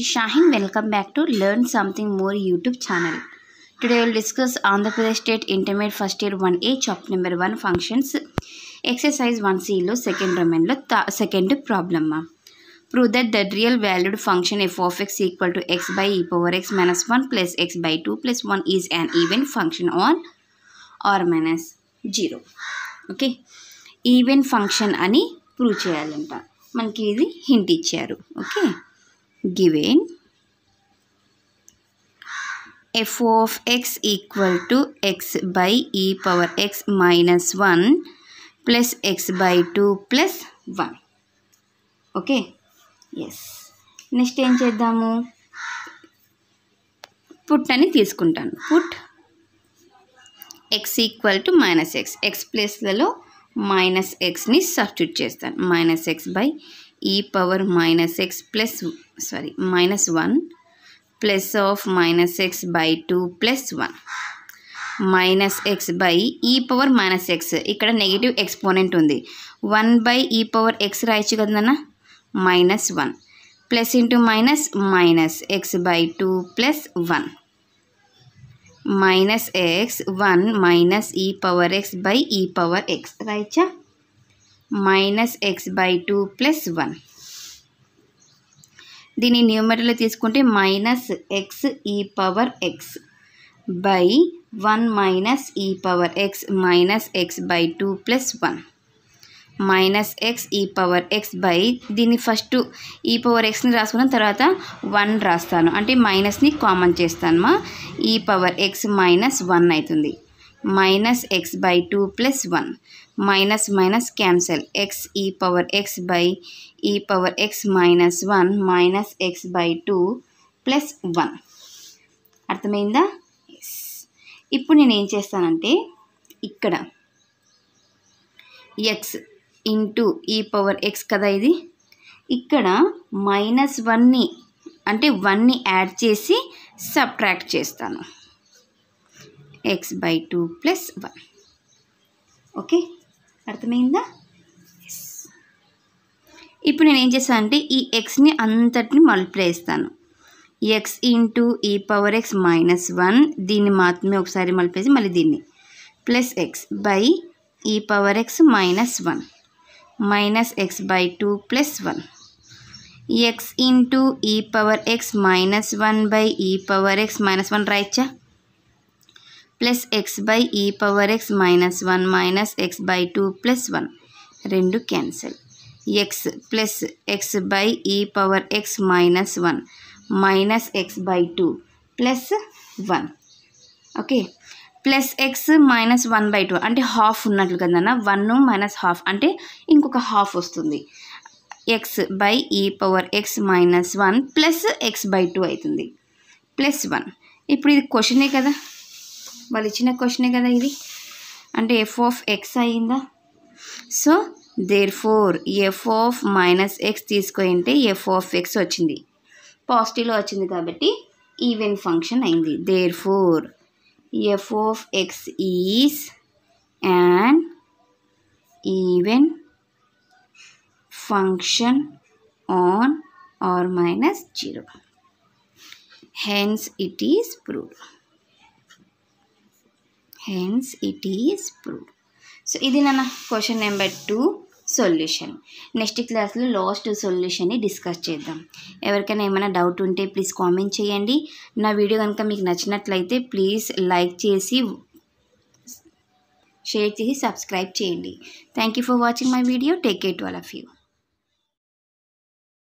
is Shahin. Welcome back to Learn Something More YouTube channel. Today we will discuss Andhra Pradesh State Intermediate First Year 1A chapter number 1 functions exercise 1C lo second domain lo second problem. Prove that the real valued function f of x equal to x by e power x minus 1 plus x by 2 plus 1 is an even function on or minus 0. Okay, even function ani prove cheyalanta. మనకి ఇది hint ఇచ్చారు. Okay, given f of x equal to x by e power x minus 1 plus x by 2 plus 1. Okay, yes. Next ఏం చేద్దాము, put అని తీసుకుంటాను. Put x equal to minus x, x ప్లేస్లలో minus ఎక్స్ని substitute చేస్తాను. Minus x by e power minus x plus minus 1 plus of minus x by 2 plus 1 minus x by e power minus x. ఇక్కడ negative exponent ఉంది. 1 by e power x రాయచ్చు కదన్నా, minus 1 plus into minus minus x by 2 plus 1 minus x 1 minus e power x by e power x రాయచ్చా, minus x by 2 plus 1. దీన్ని న్యూమరేటర్లో తీసుకుంటే minus x e power x by 1 minus e power x minus x by 2 plus 1 minus x e power x by, దీన్ని first e power ఎక్స్ని రాసుకున్న తర్వాత 1 రాస్తాను, అంటే మైనస్ని కామన్ చేస్తాను. మా ఈ పవర్ ఎక్స్ మైనస్ 1 అవుతుంది. Minus x by 2 plus 1 minus minus cancel, X e power x by e power x minus 1 minus x by 2 plus 1. అర్థమైందా? ఎస్. ఇప్పుడు నేను ఏం చేస్తానంటే ఇక్కడ X into e power X కదా ఇది, ఇక్కడ మైనస్ 1ని అంటే 1ని యాడ్ చేసి సబ్ట్రాక్ట్ చేస్తాను. X by 2 plus 1. ఓకే, అర్థమైందా? ఎస్. ఇప్పుడు నేను ఏం చేస్తాను అంటే ఈ ఎక్స్ని అంతటిని మల్టిప్లై చేస్తాను. X into e power x minus 1, దీన్ని మాత్రమే ఒకసారి మల్టిప్లై చేసి మళ్ళీ దీన్ని plus x by e power x minus 1 minus x by 2 plus 1 x into e power x minus 1 by e power x minus 1 రాయచ్చా, plus x by e power x minus 1 minus x by 2 plus 1 రెండు cancel. X plus x by e power x minus 1 minus x by 2 plus 1. Okay, plus X minus 1 by 2 అంటే half ఉన్నట్లు కదన్నా, 1 minus half అంటే ఇంకొక half వస్తుంది. X by e power x minus 1 plus x by 2 అవుతుంది plus 1. ఇప్పుడు ఇది క్వశ్చనే కదా, వాళ్ళు ఇచ్చిన క్వశ్చనే కదా ఇది, అంటే ఎఫ్ ఆఫ్ ఎక్స్ అయిందా. So therefore f of minus x తీసుకుంటే ఎఫ్ ఆఫ్ ఎక్స్ వచ్చింది, పాజిటివ్లో వచ్చింది కాబట్టి ఈవెన్ ఫంక్షన్ అయింది. Therefore f of x is an even function on or minus 0. Hence it is proved. Hence it is proved. So ఇది నా question number 2 solution. Next క్లాస్లో last సొల్యూషన్ని discuss చేద్దాం. ఎవరికైనా ఏమైనా డౌట్ ఉంటే ప్లీజ్ కామెంట్ చేయండి. నా వీడియో కనుక మీకు నచ్చినట్లయితే ప్లీజ్ లైక్ చేసి షేర్ చేసి సబ్స్క్రైబ్ చేయండి. Thank you for watching my video. Take care to all of you.